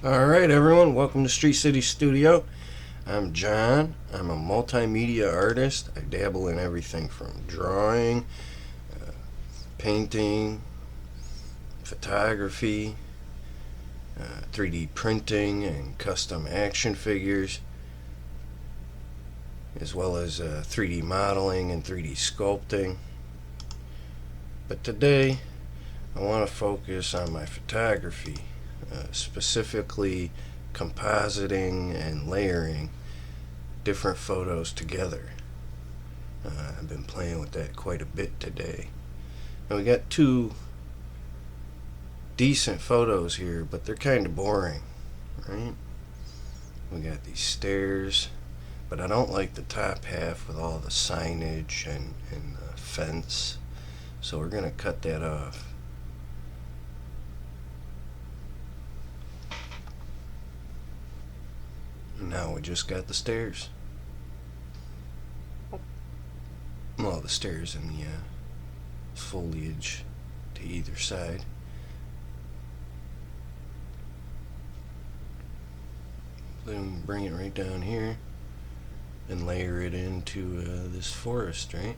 Alright everyone, welcome to Street City Studio. I'm John. I'm a multimedia artist. I dabble in everything from drawing, painting, photography, 3D printing, and custom action figures, as well as 3D modeling and 3D sculpting. But today I want to focus on my photography, specifically compositing and layering different photos together. I've been playing with that quite a bit today. Now we got two decent photos here, but they're kind of boring, right? We got these stairs, but I don't like the top half with all the signage and the fence, so we're going to cut that off. Now we just got the stairs. Well, the stairs and the foliage to either side. Then bring it right down here and layer it into this forest, right?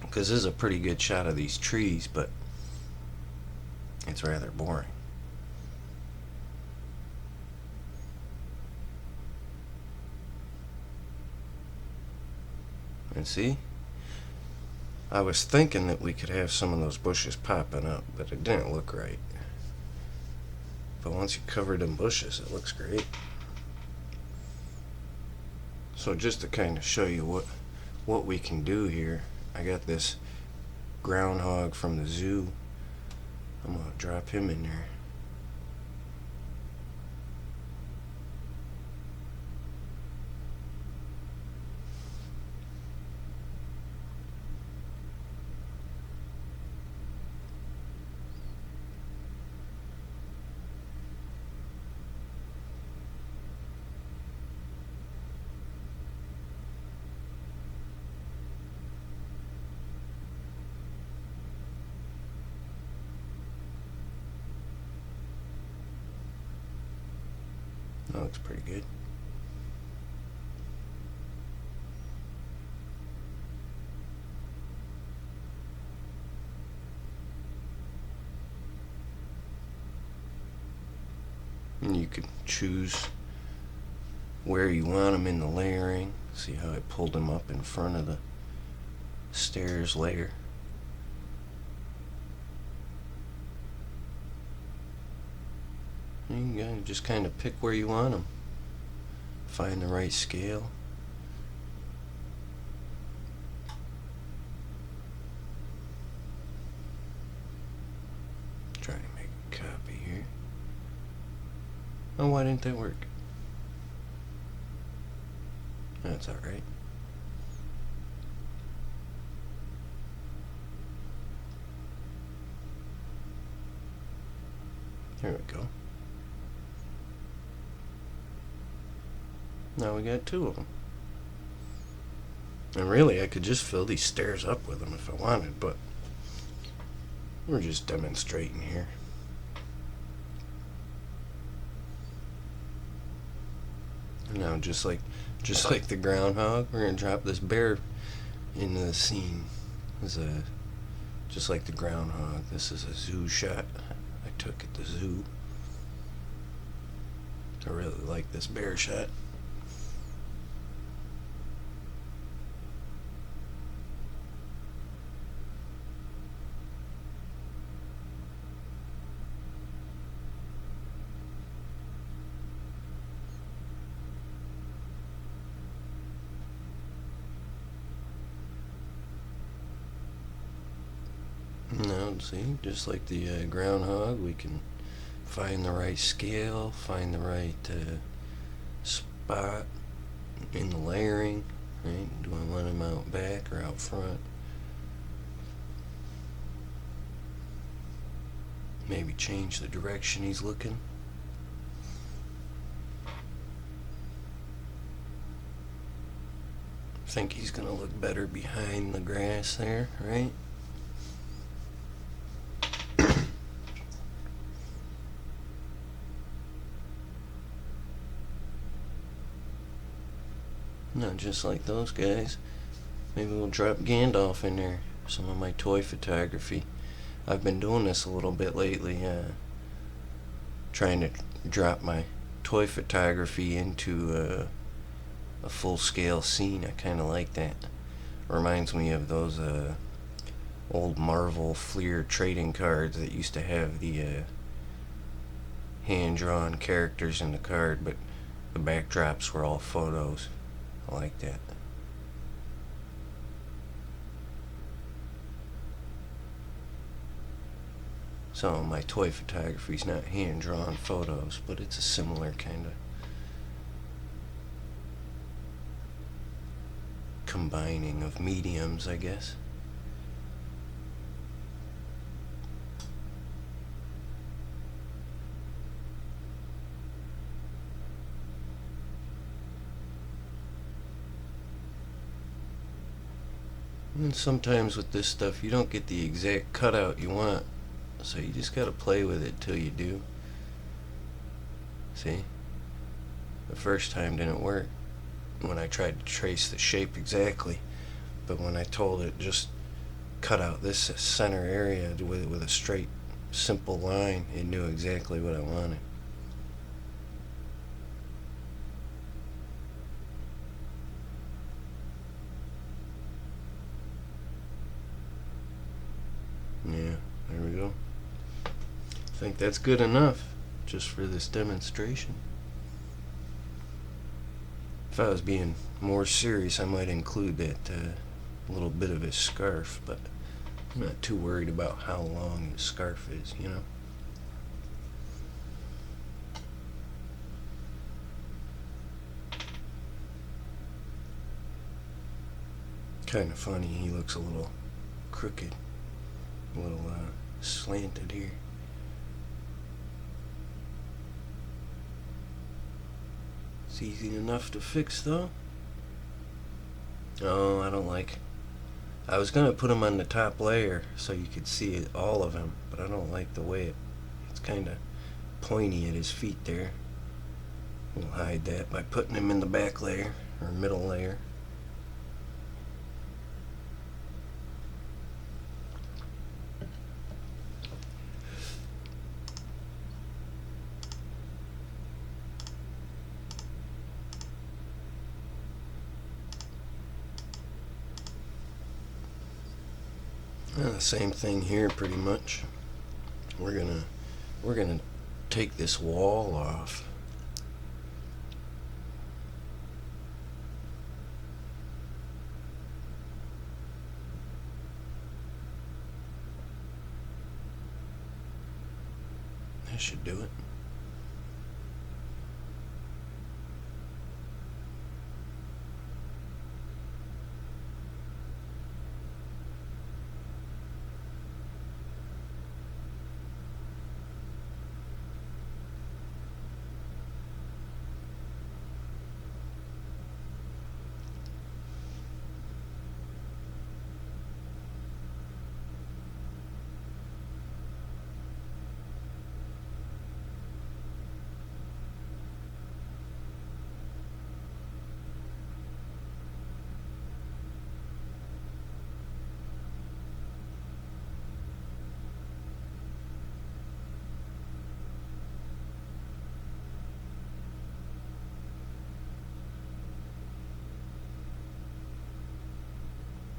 Because this is a pretty good shot of these trees, but it's rather boring. And see, I was thinking that we could have some of those bushes popping up, but it didn't look right. But once you cover them bushes, it looks great. So just to kind of show you what we can do here, I got this groundhog from the zoo. I'm gonna drop him in there. That looks pretty good. And you could choose where you want them in the layering. See how I pulled them up in front of the stairs layer. You gotta just kind of pick where you want them. Find the right scale. Try to make a copy here. Oh, why didn't that work? That's alright. There we go. Now we got two of them. And really, I could just fill these stairs up with them if I wanted, but we're just demonstrating here. And now, just like the groundhog, we're gonna drop this bear into the scene. Just like the groundhog. This is a zoo shot I took at the zoo. I really like this bear shot. Now, see, just like the groundhog, we can find the right scale, find the right spot in the layering, right? Do I want him out back or out front? Maybe change the direction he's looking. I think he's gonna look better behind the grass there, right? Not just like those guys. Maybe we'll drop Gandalf in there. Some of my toy photography. I've been doing this a little bit lately, trying to drop my toy photography into a full-scale scene. I kind of like that. Reminds me of those old Marvel Fleer trading cards that used to have the hand-drawn characters in the card, but the backdrops were all photos. I like that. So my toy photography is not hand-drawn photos, but it's a similar kind of combining of mediums, I guess. And sometimes with this stuff you don't get the exact cutout you want, so you just gotta play with it till you do. See? The first time didn't work when I tried to trace the shape exactly, but when I told it just cut out this center area with a straight, simple line, it knew exactly what I wanted. Yeah, there we go. I think that's good enough just for this demonstration. If I was being more serious, I might include that little bit of his scarf, but I'm not too worried about how long his scarf is, you know? Kind of funny, he looks a little crooked, a little slanted here. It's easy enough to fix though. Oh, I don't like. I was gonna put him on the top layer so you could see it, all of him, but I don't like the way it's kind of pointy at his feet there. We'll hide that by putting him in the back layer or middle layer. The same thing here pretty much. We're gonna take this wall off. That should do it.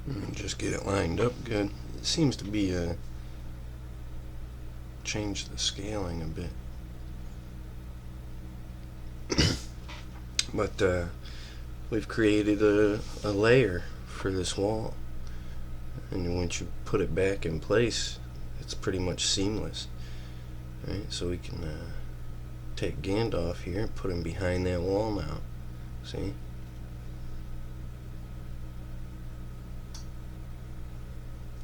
And just get it lined up good. It seems to be change the scaling a bit. But we've created a layer for this wall, and once you put it back in place, it's pretty much seamless. Right, so we can take Gandalf here and put him behind that wall now. See?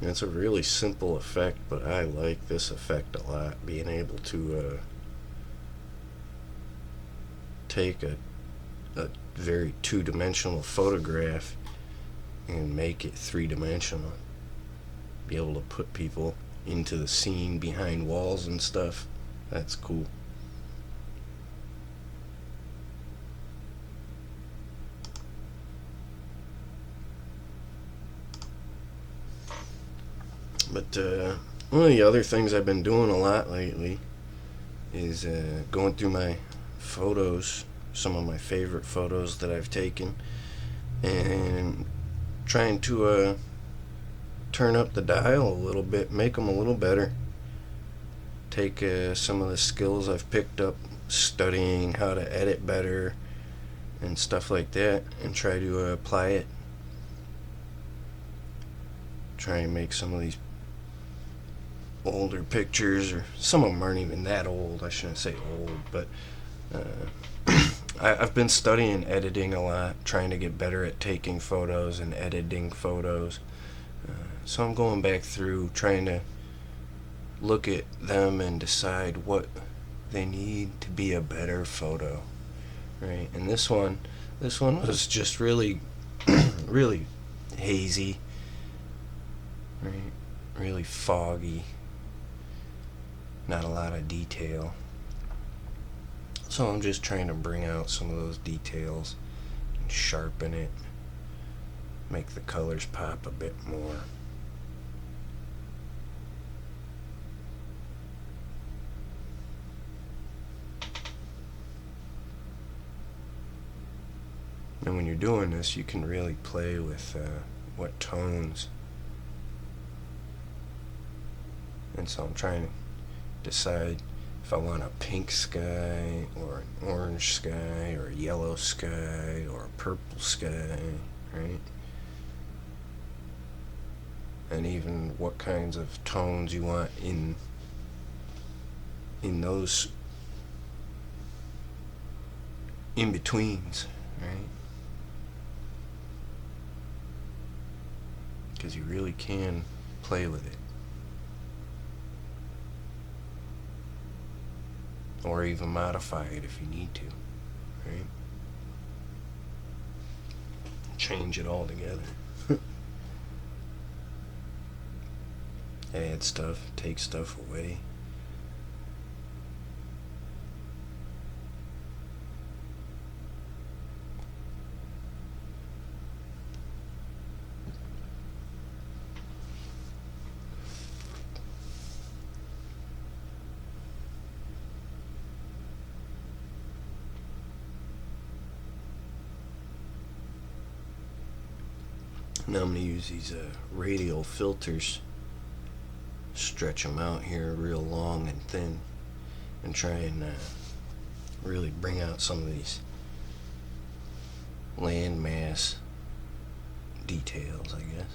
And it's a really simple effect, but I like this effect a lot. Being able to take a very two-dimensional photograph and make it three-dimensional. Be able to put people into the scene behind walls and stuff. That's cool. But one of the other things I've been doing a lot lately is going through my photos, some of my favorite photos that I've taken, and trying to turn up the dial a little bit, make them a little better. Take some of the skills I've picked up studying how to edit better and stuff like that, and try to apply it. Try and make some of these older pictures, or some of them aren't even that old, I shouldn't say old, but I've been studying editing a lot, trying to get better at taking photos and editing photos. So I'm going back through trying to look at them and decide what they need to be a better photo, right? And this one was just really really hazy, right? Really foggy, not a lot of detail. So I'm just trying to bring out some of those details and sharpen it, make the colors pop a bit more. And when you're doing this, you can really play with what tones. And so I'm trying to decide if I want a pink sky, or an orange sky, or a yellow sky, or a purple sky, right? And even what kinds of tones you want in those in-betweens, right? Because you really can play with it. Or even modify it if you need to, right? Change it all together. Add stuff, take stuff away. Now I'm going to use these radial filters, stretch them out here real long and thin, and try and really bring out some of these landmass details, I guess.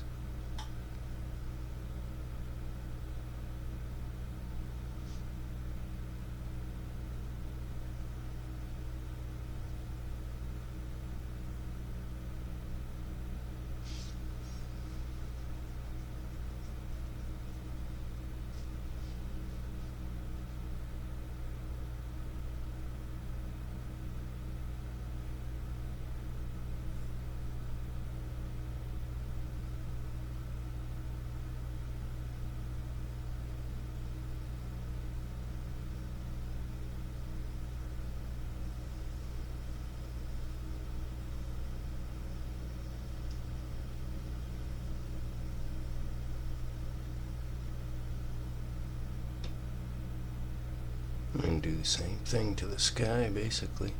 And do the same thing to the sky, basically.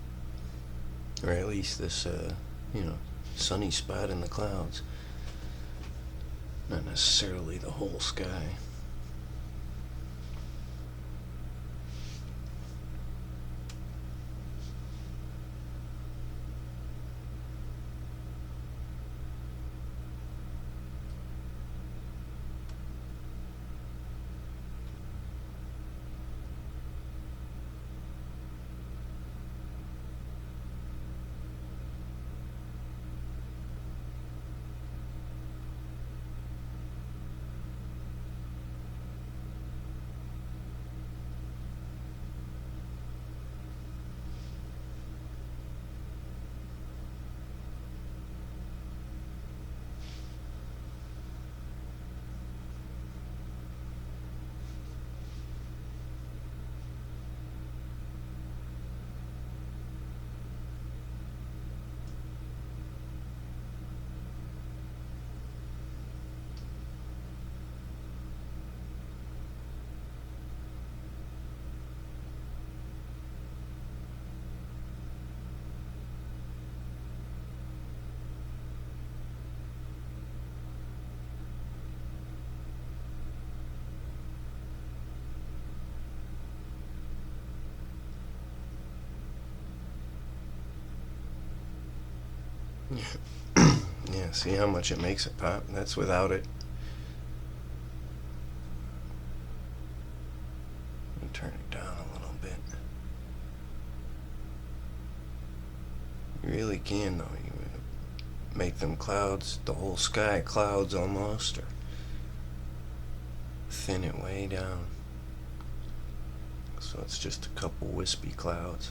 Or at least this, sunny spot in the clouds. Not necessarily the whole sky. Yeah. Yeah, see how much it makes it pop? That's without it. Turn it down a little bit. You really can, though. You make them clouds, the whole sky clouds almost, or thin it way down. So it's just a couple wispy clouds.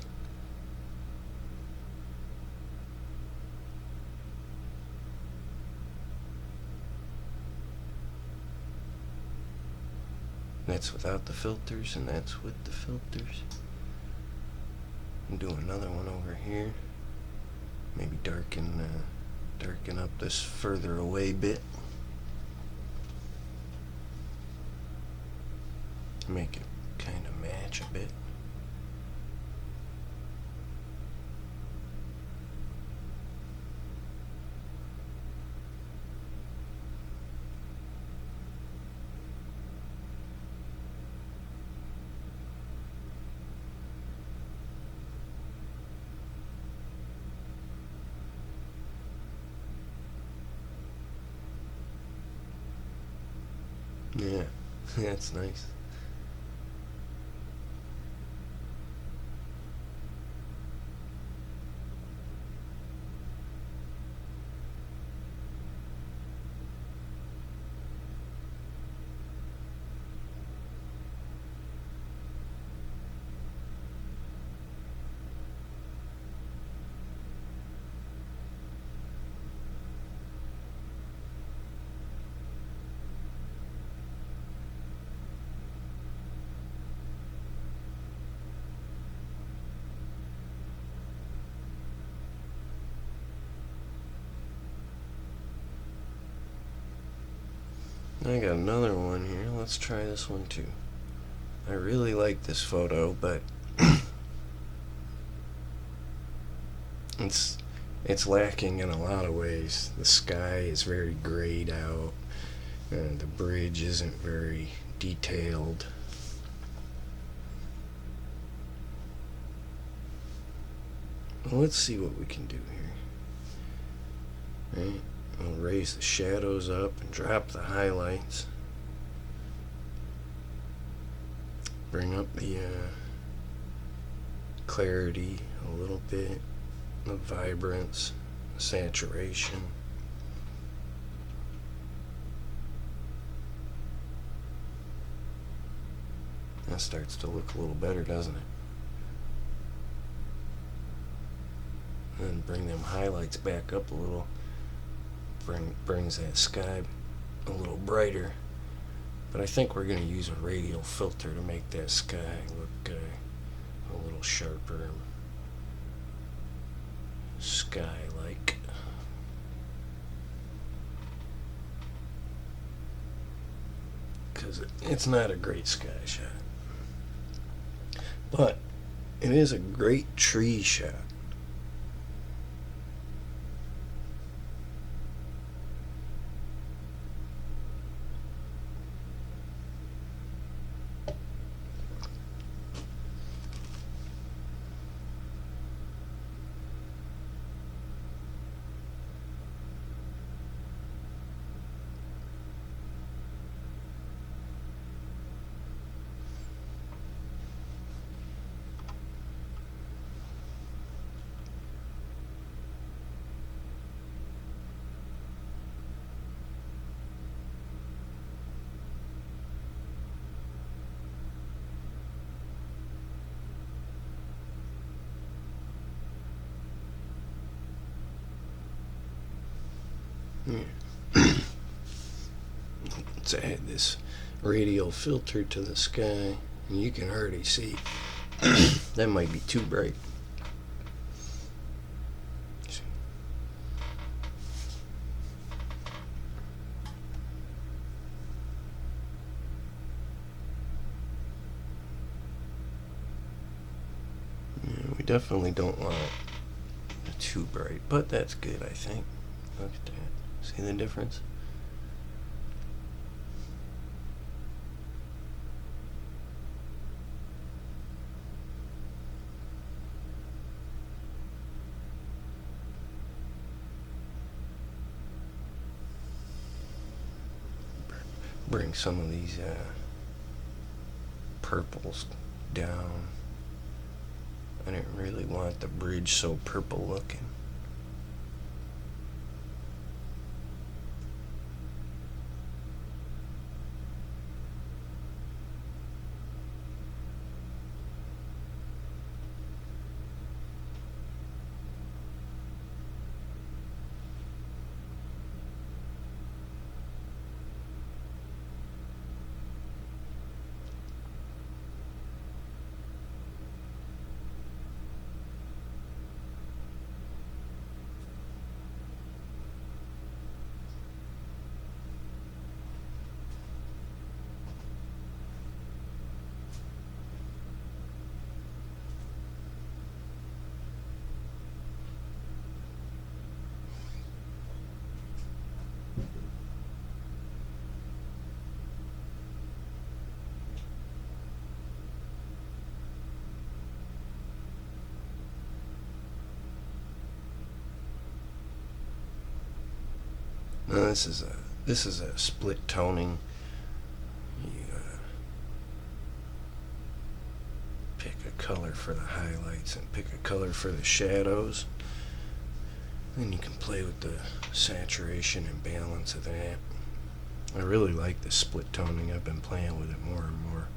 That's without the filters, and that's with the filters. And do another one over here. Maybe darken up this further away bit. Make it kind of match a bit. Yeah, that's nice. I got another one here. Let's try this one too. I really like this photo, but it's lacking in a lot of ways. The sky is very grayed out, and the bridge isn't very detailed. Well, let's see what we can do here. Right? I'll raise the shadows up and drop the highlights. Bring up the clarity a little bit, the vibrance, the saturation. That starts to look a little better, doesn't it? And bring them highlights back up a little. Brings that sky a little brighter. But I think we're going to use a radial filter to make that sky look a little sharper, sky-like. Because it's not a great sky shot. But it is a great tree shot. Let's add this radial filter to the sky, and you can already see that might be too bright. Yeah, we definitely don't want it too bright, but that's good, I think. Look at that. See the difference? bring some of these purples down. I didn't really want the bridge so purple looking. Now this is a split toning. You pick a color for the highlights and pick a color for the shadows. Then you can play with the saturation and balance of that. I really like the split toning. I've been playing with it more and more.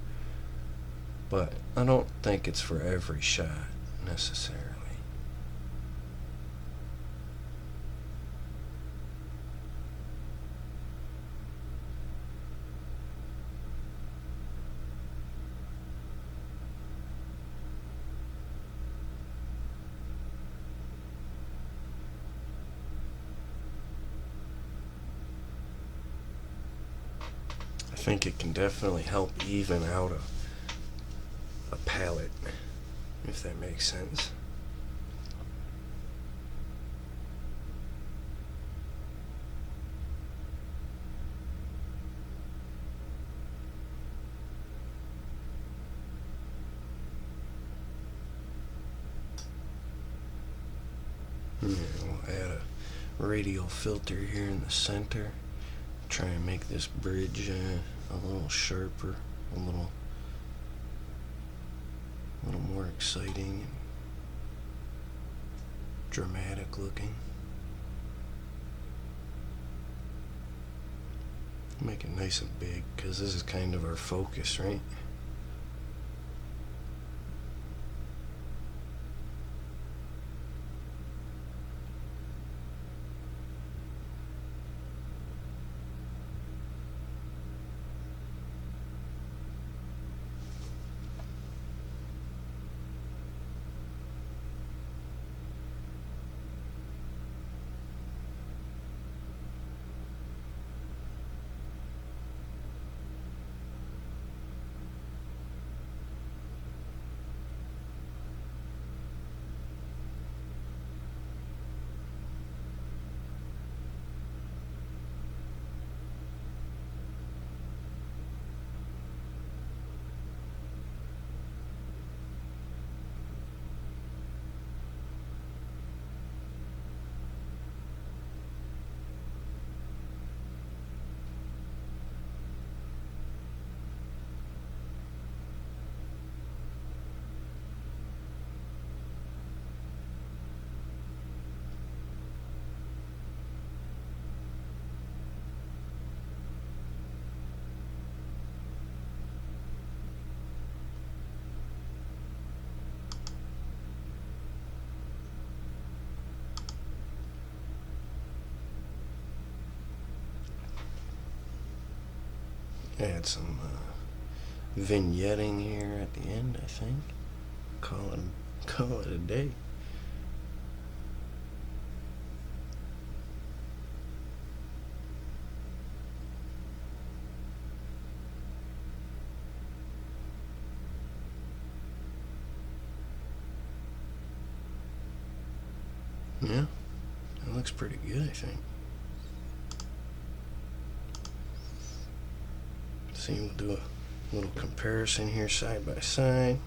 But I don't think it's for every shot necessarily. I think it can definitely help even out a palette, if that makes sense. Yeah, we'll add a radial filter here in the center. Try and make this bridge a little sharper, a little more exciting and dramatic looking. Make it nice and big because this is kind of our focus, right? Add some vignetting here at the end, I think. Call it a day. Yeah, that looks pretty good, I think. See, we'll do a little comparison here side by side.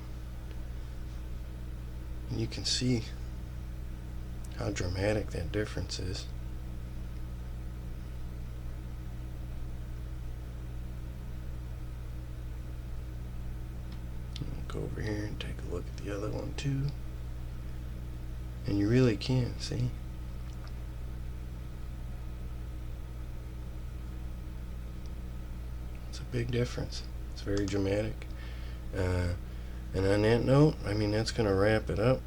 And you can see how dramatic that difference is. back over here and take a look at the other one too. And you really can, see? It's a big difference. It's very dramatic. And on that note, I mean, that's going to wrap it up.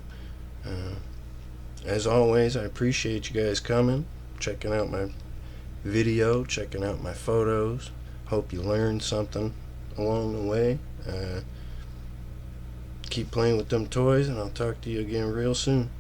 As always, I appreciate you guys coming, checking out my video, checking out my photos. Hope you learned something along the way. Keep playing with them toys, and I'll talk to you again real soon.